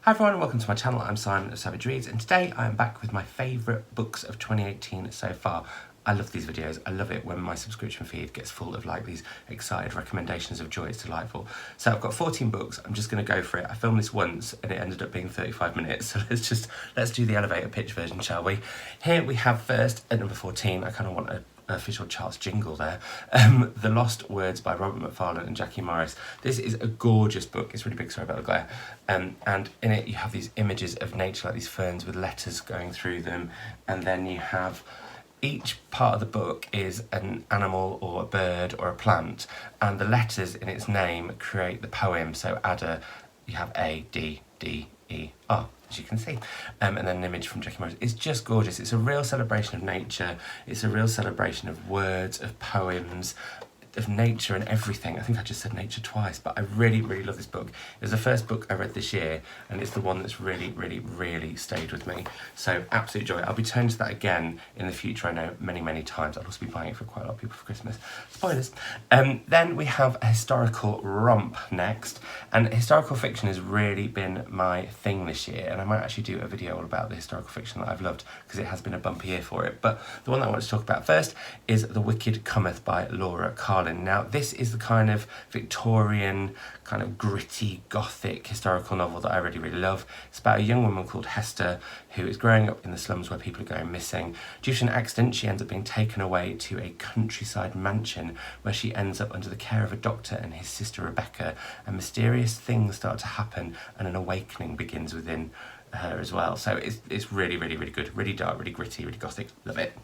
Hi everyone and welcome to my channel. I'm Simon of Savage Reads and today I am back with my favourite books of 2018 so far. I love these videos. I love it when my subscription feed gets full of like these excited recommendations of joy. It's delightful. So I've got 14 books. I'm just going to go for it. I filmed this once and it ended up being 35 minutes. So let's do the elevator pitch version, shall we? Here we have first at number 14. I kind of want an official charts jingle there. The Lost Words by Robert Macfarlane and Jackie Morris. This is a gorgeous book. It's really big, sorry about the glare. And in it you have these images of nature, like these ferns with letters going through them, and then you have each part of the book is an animal or a bird or a plant, and the letters in its name create the poem. So Ada, you have A, D, D, E, R, as you can see. And then an image from Jackie Morris. It's just gorgeous. It's a real celebration of nature. It's a real celebration of words, of poems, of nature and everything. I think I just said nature twice, but I really, really love this book. It was the first book I read this year, and it's the one that's really, really, really stayed with me. So absolute joy. I'll be turning to that again in the future, I know, many, many times. I'll also be buying it for quite a lot of people for Christmas. Spoilers. Then we have a historical romp next, and historical fiction has really been my thing this year, and I might actually do a video all about the historical fiction that I've loved, because it has been a bumpy year for it. But the one that I want to talk about first is The Wicked Cometh by Laura Carlin. Now, this is the kind of Victorian, kind of gritty, gothic historical novel that I really, really love. It's about a young woman called Hester who is growing up in the slums where people are going missing. Due to an accident, she ends up being taken away to a countryside mansion where she ends up under the care of a doctor and his sister Rebecca, and mysterious things start to happen and an awakening begins within her as well. So it's really, really, really good. Really dark, really gritty, really gothic. Love it.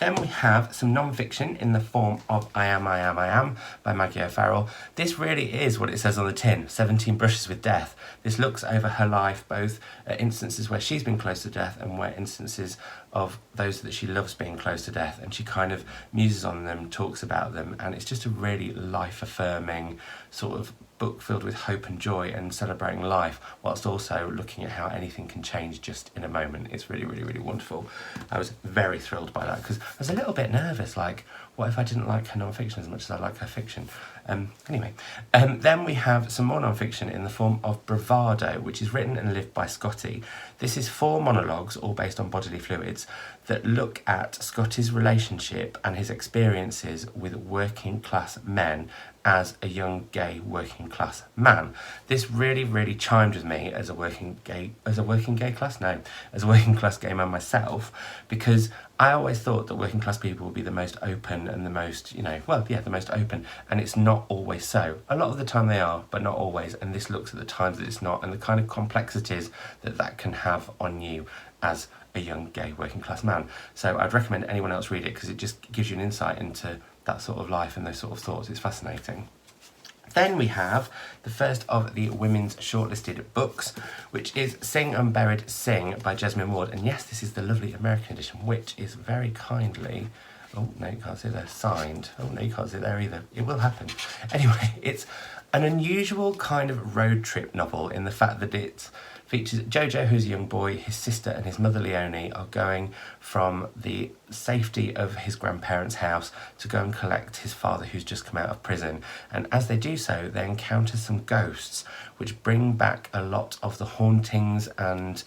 Then we have some non-fiction in the form of I Am by Maggie O'Farrell. This really is what it says on the tin, 17 brushes with death. This looks over her life, both at instances where she's been close to death and where instances of those that she loves being close to death, and she kind of muses on them, talks about them, and it's just a really life-affirming sort of book filled with hope and joy and celebrating life, whilst also looking at how anything can change just in a moment. It's really, really, really wonderful. I was very thrilled by that because I was a little bit nervous, like, what if I didn't like her non-fiction as much as I like her fiction? Then we have some more non-fiction in the form of Bravado, which is written and lived by Scottee. This is 4 monologues, all based on bodily fluids, that look at Scottee's relationship and his experiences with working class men as a young gay working class man. This really, really chimed with me as a working class gay man myself, because I always thought that working class people would be the most open and the most, the most open, and it's not always so. A lot of the time they are, but not always, and this looks at the times that it's not and the kind of complexities that that can have on you as a young gay working class man. So I'd recommend anyone else read it because it just gives you an insight into that sort of life and those sort of thoughts. It's fascinating. Then we have the first of the women's shortlisted books, which is Sing, Unburied, Sing by Jasmine Ward. And yes, this is the lovely American edition, which is very kindly, oh no, you can't see there, signed. Oh no, you can't see there either. It will happen. Anyway, it's an unusual kind of road trip novel in the fact that it features Jojo, who's a young boy, his sister and his mother Leonie are going from the safety of his grandparents' house to go and collect his father who's just come out of prison. And as they do so, they encounter some ghosts which bring back a lot of the hauntings and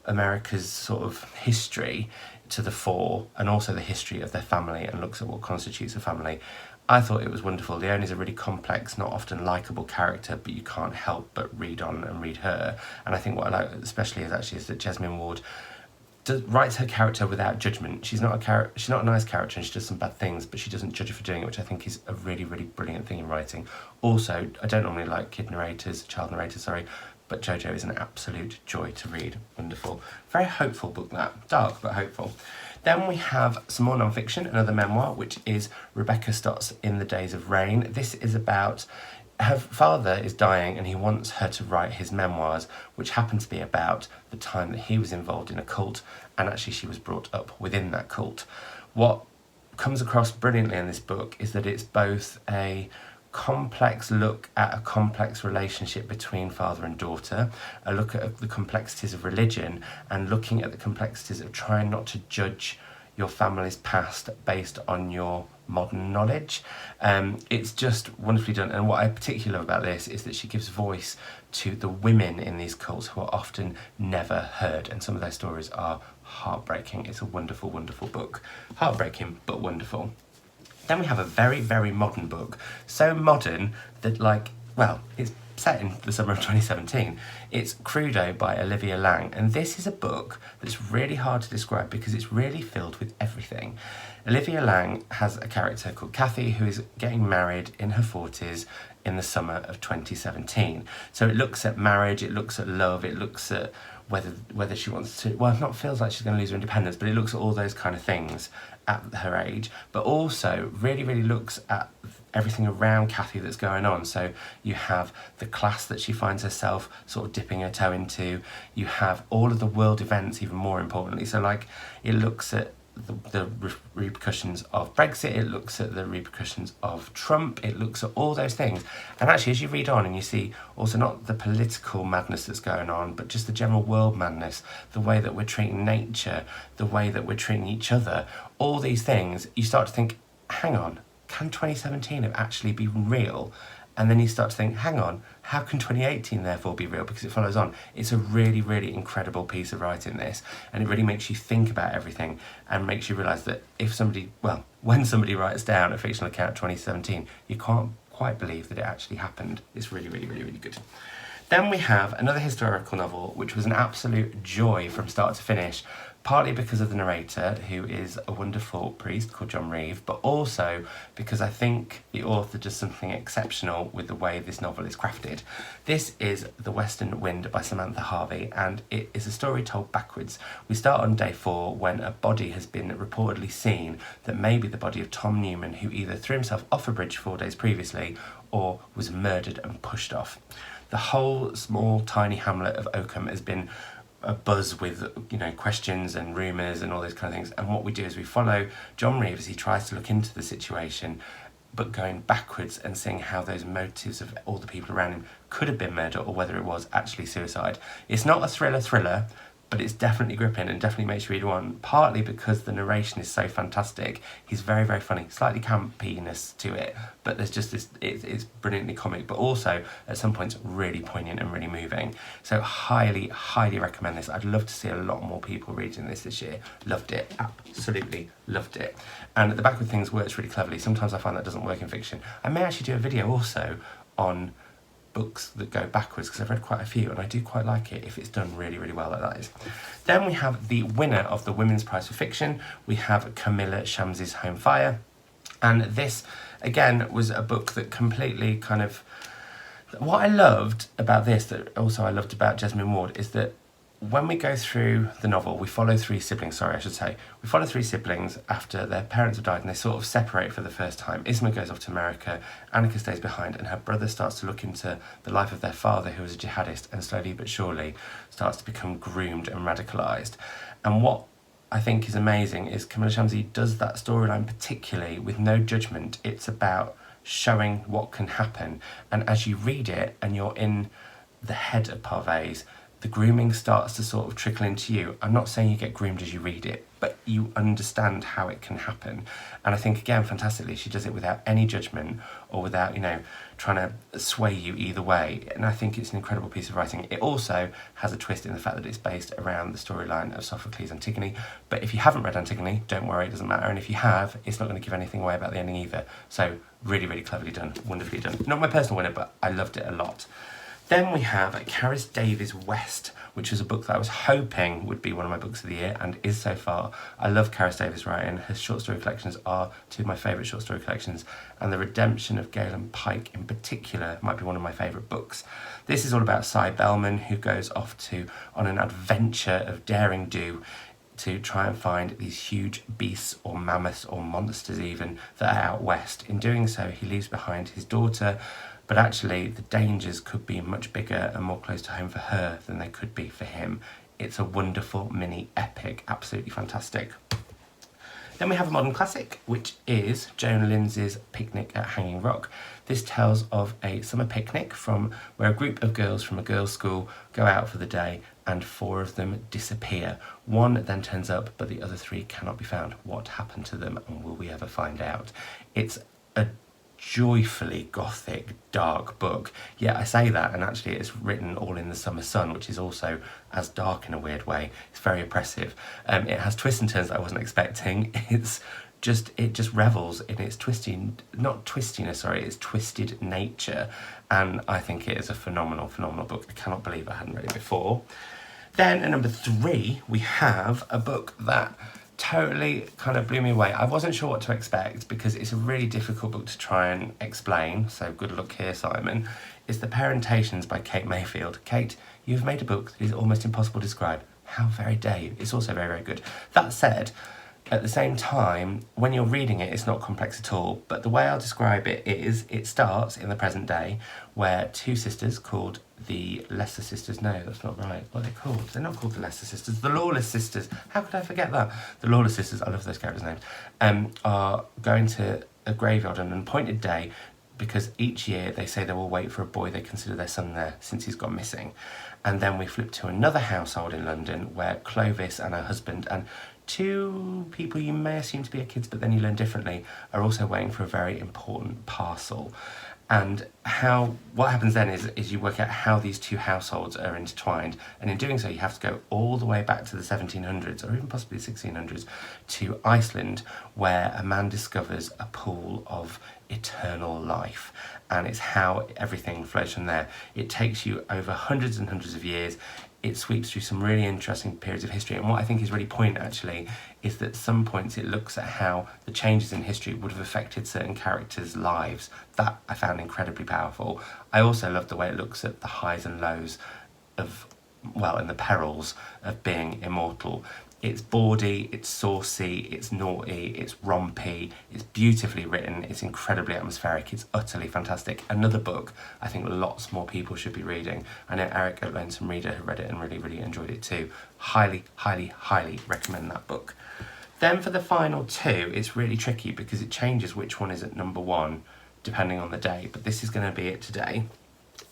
America's sort of history to the fore, and also the history of their family, and looks at what constitutes a family. I thought it was wonderful. Leonie's a really complex, not often likeable character, but you can't help but read on and read her. And I think what I like especially is that Jasmine Ward writes her character without judgment. She's not a nice character and she does some bad things, but she doesn't judge her for doing it, which I think is a really, really brilliant thing in writing. Also, I don't normally like child narrators, but Jojo is an absolute joy to read. Wonderful. Very hopeful book, that. Dark, but hopeful. Then we have some more non-fiction, another memoir, which is Rebecca Stott's In the Days of Rain. This is about her father is dying and he wants her to write his memoirs, which happen to be about the time that he was involved in a cult, and actually she was brought up within that cult. What comes across brilliantly in this book is that it's both a complex look at a complex relationship between father and daughter, a look at the complexities of religion, and looking at the complexities of trying not to judge your family's past based on your modern knowledge. It's just wonderfully done, and what I particularly love about this is that she gives voice to the women in these cults who are often never heard, and some of their stories are heartbreaking. It's a wonderful, wonderful book. Heartbreaking, but wonderful. Then we have a very, very modern book. So modern that, like, well, it's set in the summer of 2017. It's Crudo by Olivia Lang, and this is a book that's really hard to describe because it's really filled with everything. Olivia Lang has a character called Kathy who is getting married in her 40s in the summer of 2017. So it looks at marriage, it looks at love, it looks at whether she wants to, well, not feels like she's going to lose her independence, but it looks at all those kind of things at her age, but also really, really looks at everything around Kathy that's going on. So you have the class that she finds herself sort of dipping her toe into, you have all of the world events, even more importantly. So like, it looks at the repercussions of Brexit, it looks at the repercussions of Trump, it looks at all those things. And actually, as you read on and you see also not the political madness that's going on, but just the general world madness, the way that we're treating nature, the way that we're treating each other, all these things, you start to think, hang on, can 2017 have actually been real? And then you start to think, hang on, how can 2018 therefore be real? Because it follows on. It's a really, really incredible piece of writing, this, and it really makes you think about everything and makes you realise that when somebody writes down a fictional account of 2017, you can't quite believe that it actually happened. It's really, really, really, really good. Then we have another historical novel, which was an absolute joy from start to finish, partly because of the narrator, who is a wonderful priest called John Reeve, but also because I think the author does something exceptional with the way this novel is crafted. This is The Western Wind by Samantha Harvey, and it is a story told backwards. We start on day 4 when a body has been reportedly seen that may be the body of Tom Newman, who either threw himself off a bridge 4 days previously or was murdered and pushed off. The whole small, tiny hamlet of Oakham has been a buzz with, questions and rumours and all those kind of things. And what we do is we follow John Reeve as he tries to look into the situation, but going backwards and seeing how those motives of all the people around him could have been murder or whether it was actually suicide. It's not a thriller, but it's definitely gripping and definitely makes you read on, partly because the narration is so fantastic. He's very, very funny, slightly campiness to it, but there's just this, it's brilliantly comic, but also at some points really poignant and really moving. So highly, highly recommend this. I'd love to see a lot more people reading this year. Loved it, absolutely loved it. And at the back of things works really cleverly. Sometimes I find that doesn't work in fiction. I may actually do a video also on books that go backwards, because I've read quite a few and I do quite like it if it's done really, really well like that is. Then we have the winner of the Women's Prize for Fiction. We have Camilla Shams's Home Fire, and this again was a book that completely kind of, what I loved about this, that also I loved about Jasmine Ward, is that when we go through the novel, we follow 3 siblings, we follow 3 siblings after their parents have died and they sort of separate for the first time. Isma goes off to America, Annika stays behind, and her brother starts to look into the life of their father, who was a jihadist, and slowly but surely starts to become groomed and radicalised. And what I think is amazing is Camilla Shamsi does that storyline particularly with no judgment. It's about showing what can happen, and as you read it and you're in the head of Parvez, the grooming starts to sort of trickle into you. I'm not saying you get groomed as you read it, but you understand how it can happen. And I think, again, fantastically, she does it without any judgment or without, trying to sway you either way. And I think it's an incredible piece of writing. It also has a twist in the fact that it's based around the storyline of Sophocles' Antigone. But if you haven't read Antigone, don't worry, it doesn't matter. And if you have, it's not going to give anything away about the ending either. So really, really cleverly done, wonderfully done. Not my personal winner, but I loved it a lot. Then we have Caris Davies West, which was a book that I was hoping would be one of my books of the year and is so far. I love Caris Davies' writing. Her short story collections are 2 of my favourite short story collections, and The Redemption of Galen Pike in particular might be one of my favourite books. This is all about Cy Bellman, who goes off on an adventure of daring do to try and find these huge beasts or mammoths or monsters even that are out west. In doing so, he leaves behind his daughter, but actually the dangers could be much bigger and more close to home for her than they could be for him. It's a wonderful mini epic, absolutely fantastic. Then we have a modern classic, which is Joan Lindsay's Picnic at Hanging Rock. This tells of a summer picnic where a group of girls from a girls' school go out for the day and 4 of them disappear. 1 then turns up, but the other 3 cannot be found. What happened to them, and will we ever find out? It's a joyfully gothic, dark book. Yeah, I say that, and actually it's written all in the summer sun, which is also as dark in a weird way. It's very oppressive. It has twists and turns that I wasn't expecting. It just revels in its its twisted nature, and I think it is a phenomenal book. I cannot believe I hadn't read it before. Then at number 3, we have a book that totally kind of blew me away. I wasn't sure what to expect because it's a really difficult book to try and explain, so good luck here, Simon. It's The Parentations by Kate Mayfield. Kate, you've made a book that is almost impossible to describe. How very dare you? It's also very, very good. That said, at the same time, when you're reading it, it's not complex at all, but the way I'll describe it is, it starts in the present day where 2 sisters called the Lesser Sisters, no, that's not right, what are they called? They're not called the Lesser Sisters, the Lawless Sisters. How could I forget that? The Lawless Sisters, I love those characters' names, are going to a graveyard on an appointed day because each year they say they will wait for a boy they consider their son there since he's gone missing. And then we flip to another household in London where Clovis and her husband and 2 people you may assume to be her kids, but then you learn differently, are also waiting for a very important parcel. And what happens then is you work out how these 2 households are intertwined, and in doing so you have to go all the way back to the 1700s or even possibly the 1600s to Iceland, where a man discovers a pool of eternal life, and it's how everything flows from there. It takes you over hundreds and hundreds of years. It sweeps through some really interesting periods of history, and what I think is really poignant actually is that at some points it looks at how the changes in history would have affected certain characters' lives. That I found incredibly powerful. I also love the way it looks at the highs and lows of, and the perils of being immortal. It's bawdy, it's saucy, it's naughty, it's rompy, it's beautifully written, it's incredibly atmospheric, it's utterly fantastic. Another book I think lots more people should be reading. I know Eric at Lonesome Reader who read it and really, really enjoyed it too. Highly, highly, highly recommend that book. Then for the final 2, it's really tricky because it changes which one is at number 1 depending on the day, but this is going to be it today.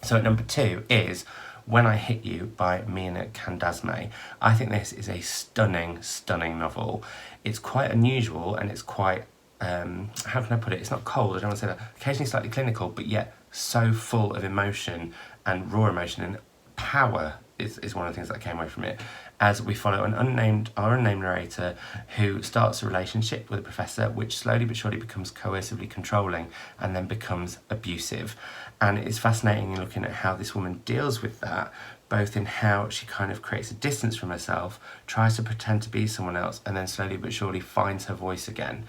So at number 2 is When I Hit You by Mina Kandasme. I think this is a stunning, stunning novel. It's quite unusual and it's quite, how can I put it? It's not cold, I don't want to say that. Occasionally slightly clinical, but yet so full of emotion and raw emotion, and power is one of the things that came away from it, as we follow our unnamed narrator who starts a relationship with a professor which slowly but surely becomes coercively controlling and then becomes abusive. And it's fascinating looking at how this woman deals with that, both in how she kind of creates a distance from herself, tries to pretend to be someone else, and then slowly but surely finds her voice again.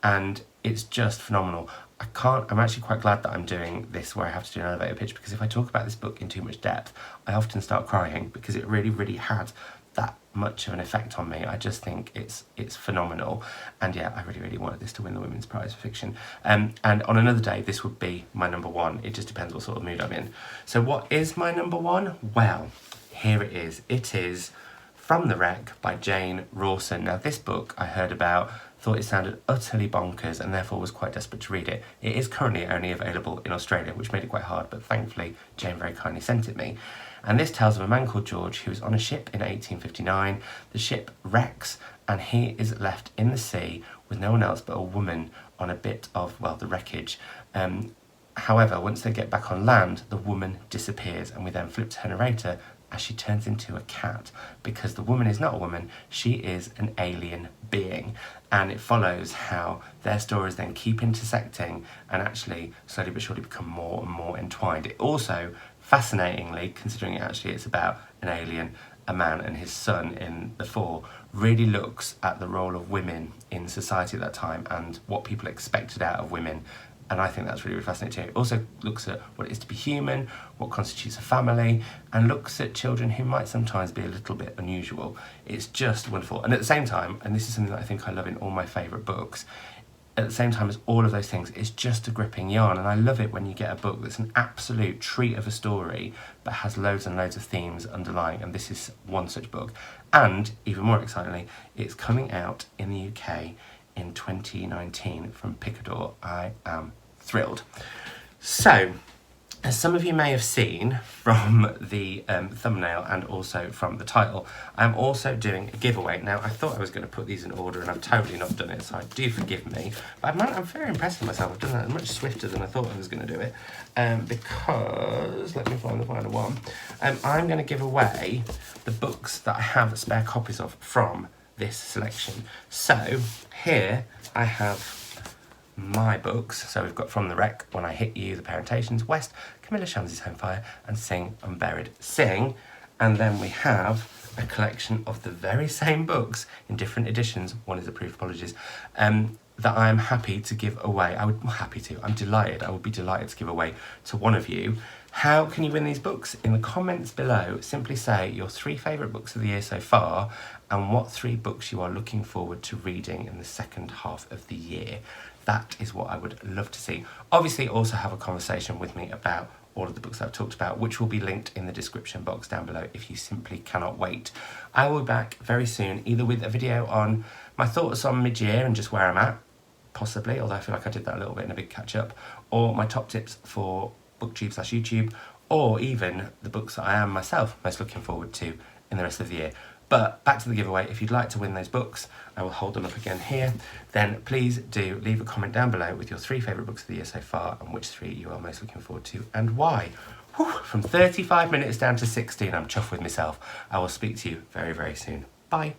And it's just phenomenal. I'm actually quite glad that I'm doing this where I have to do an elevator pitch, because if I talk about this book in too much depth, I often start crying because it really, really had that much of an effect on me. I just think it's phenomenal, and yeah, I really, really wanted this to win the Women's Prize for Fiction. And on another day, this would be my number 1. It just depends what sort of mood I'm in. So what is my number 1? Well, here it is. It is From the Wreck by Jane Rawson. Now, this book I heard about, thought it sounded utterly bonkers, and therefore was quite desperate to read it. It is currently only available in Australia, which made it quite hard, but thankfully Jane very kindly sent it me. And this tells of a man called George who was on a ship in 1859. The ship wrecks and he is left in the sea with no one else but a woman on a bit of, the wreckage. However, once they get back on land, the woman disappears, and we then flip to her narrator as she turns into a cat, because the woman is not a woman, she is an alien being. And it follows how their stories then keep intersecting and actually slowly but surely become more and more entwined. It also, fascinatingly, considering it's about an alien, a man and his son in the fore, really looks at the role of women in society at that time and what people expected out of women. And I think that's really, really fascinating too. It also looks at what it is to be human, what constitutes a family, and looks at children who might sometimes be a little bit unusual. It's just wonderful. And at the same time, and this is something that I think I love in all my favourite books, at the same time as all of those things, it's just a gripping yarn. And I love it when you get a book that's an absolute treat of a story, but has loads and loads of themes underlying. And this is one such book. And even more excitingly, it's coming out in the UK in 2019 from Picador. I am thrilled. So, as some of you may have seen from the thumbnail and also from the title, I'm also doing a giveaway. Now, I thought I was going to put these in order and I've totally not done it, so do forgive me. But I'm very impressed with myself. I've done that much swifter than I thought I was going to do it. Because, let me find the final one, I'm going to give away the books that I have spare copies of from this selection. So, here I have my books. So we've got From the Wreck, When I Hit You, The Parentations, West, Camilla Shams's Home Fire, and Singh, Unburied. Singh. And then we have a collection of the very same books in different editions. One is Approved Apologies. That I am happy to give away. I'm delighted. I would be delighted to give away to one of you. How can you win these books? In the comments below, simply say your 3 favourite books of the year so far and what 3 books you are looking forward to reading in the second half of the year. That is what I would love to see. Obviously, also have a conversation with me about all of the books I've talked about, which will be linked in the description box down below if you simply cannot wait. I will be back very soon, either with a video on my thoughts on mid-year and just where I'm at, possibly, although I feel like I did that a little bit in a big catch-up, or my top tips for BookTube/YouTube, or even the books that I am myself most looking forward to in the rest of the year. But back to the giveaway, if you'd like to win those books, I will hold them up again here, then please do leave a comment down below with your 3 favourite books of the year so far and which 3 you are most looking forward to and why. Whew, from 35 minutes down to 16, I'm chuffed with myself. I will speak to you very, very soon. Bye.